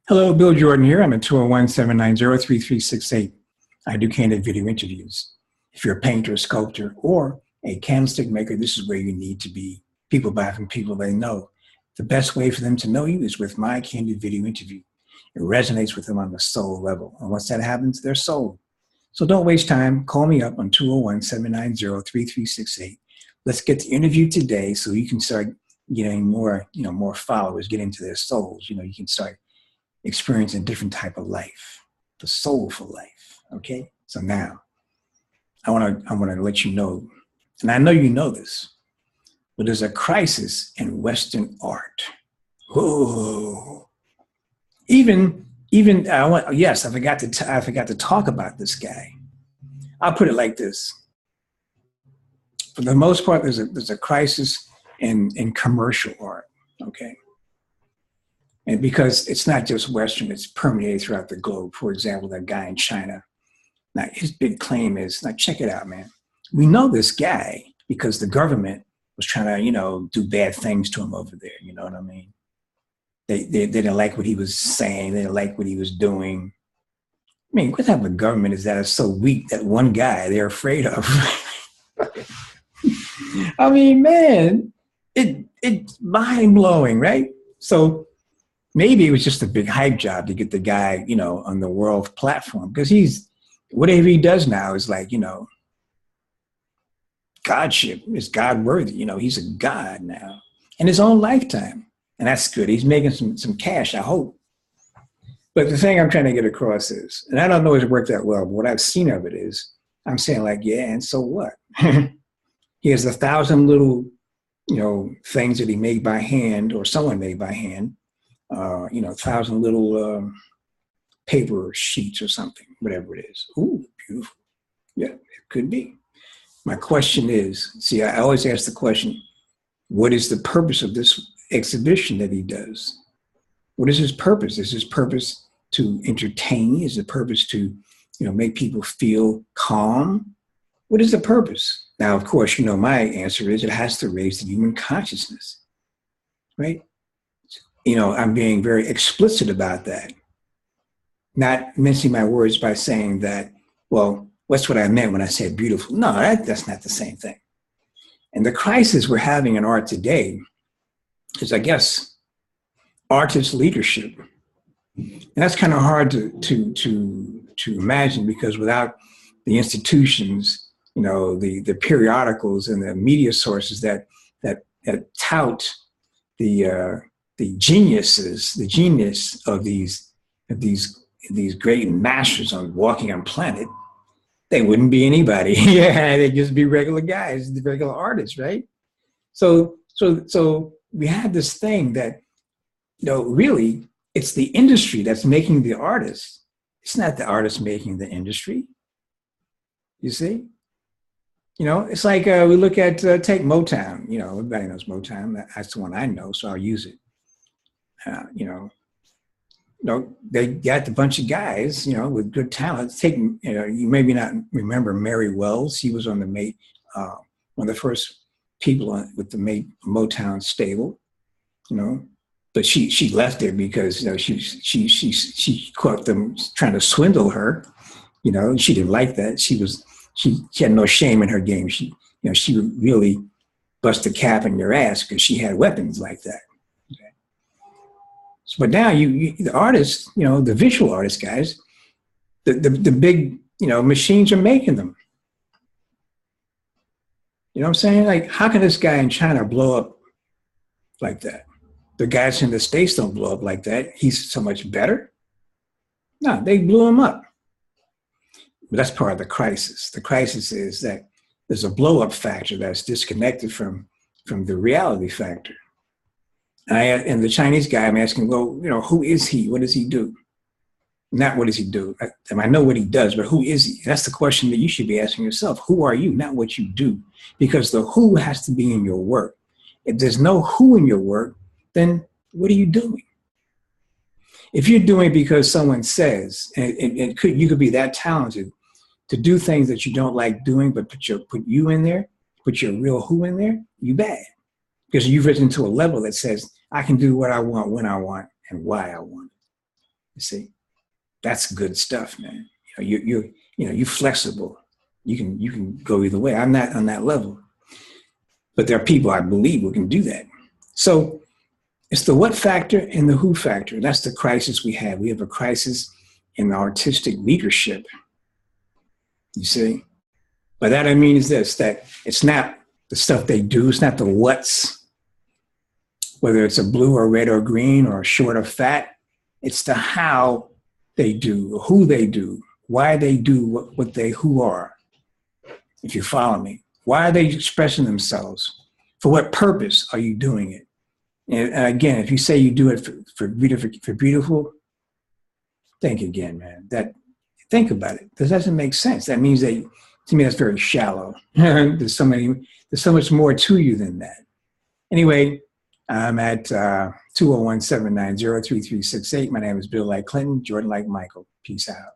Hello, Bill Jordan here. I'm at 201-790-3368. I do candid video interviews. If you're a painter, a sculptor, or a candlestick maker, this is where you need to be. People buy from people they know. The best way for them to know you is with my candid video interview. It resonates with them on the soul level. And once that happens, they're sold. So don't waste time. Call me up on 201-790-3368. Let's get the interview today so you can start getting more followers, get into their souls. You can start experiencing a different type of life, the soulful life. Okay. So now I want to let you know, and I know you know this, but there's a crisis in Western art. Whoa. Yes, I forgot to talk about this guy. I'll put it like this. For the most part, there's a crisis in commercial art. Okay. And because it's not just Western, it's permeated throughout the globe. For example, that guy in China. Now, his big claim is, now check it out, man. We know this guy because the government was trying to, do bad things to him over there. You know what I mean? They didn't like what he was saying. They didn't like what he was doing. I mean, what type of government is that is so weak that one guy they're afraid of? I mean, man, it's mind-blowing, right? So maybe it was just a big hype job to get the guy, on the world platform, because whatever he does now is like, godship is God worthy. He's a god now in his own lifetime. And that's good. He's making some cash, I hope. But the thing I'm trying to get across is, and I don't know if it worked that well, but what I've seen of it is, I'm saying like, yeah, and so what? He has 1,000 little, things that he made by hand or someone made by hand. 1,000 little paper sheets or something, whatever it is. Ooh, beautiful. Yeah, it could be. My question is, see, I always ask the question, what is the purpose of this exhibition that he does? What is his purpose? Is his purpose to entertain? Is the purpose to, make people feel calm? What is the purpose? Now, of course, my answer is it has to raise the human consciousness, right? I'm being very explicit about that. Not mincing my words by saying that, well, what's what I meant when I said beautiful. No, that's not the same thing. And the crisis we're having in art today is, I guess, artist leadership. And that's kind of hard to imagine, because without the institutions, the periodicals and the media sources that tout the genius of these great masters on walking on planet, they wouldn't be anybody. Yeah, they'd just be regular guys, the regular artists, right? So we have this thing that, really, it's the industry that's making the artist. It's not the artist making the industry. You see? It's like we look at, take Motown. Everybody knows Motown. That's the one I know, so I'll use it. They got a bunch of guys, with good talent. You maybe not remember Mary Wells. She was on the one of the first people with the Motown stable, but she left there because she caught them trying to swindle her, she didn't like that. She had no shame in her game. She really bust a cap in your ass because she had weapons like that. Okay. But now the artists, the visual artists guys, the big, machines are making them. You know what I'm saying? Like, how can this guy in China blow up like that? The guys in the States don't blow up like that. He's so much better. No, they blew him up. But that's part of the crisis. The crisis is that there's a blow-up factor that's disconnected from the reality factor. And the Chinese guy, I'm asking, well, who is he? What does he do? Not what does he do? I know what he does, but who is he? That's the question that you should be asking yourself. Who are you? Not what you do. Because the who has to be in your work. If there's no who in your work, then what are you doing? If you're doing it because someone says, and you could be that talented to do things that you don't like doing, but put you in there, put your real who in there, you bad. Because you've risen to a level that says, I can do what I want, when I want, and why I want it. You see, that's good stuff, man. You're flexible. You can go either way. I'm not on that level, but there are people I believe who can do that. So it's the what factor and the who factor. That's the crisis we have. We have a crisis in artistic leadership. You see, but that I mean is this: that it's not the stuff they do. It's not the what's, whether it's a blue or red or green or short or fat. It's the how they do, who they do, why they do what they who are. If you follow me, why are they expressing themselves? For what purpose are you doing it? And again, if you say you do it for beautiful, think again, man. Think about it. This doesn't make sense. That means that, to me, that's very shallow. There's so much more to you than that. Anyway, I'm at 201-790-3368. My name is Bill like Clinton, Jordan like Michael. Peace out.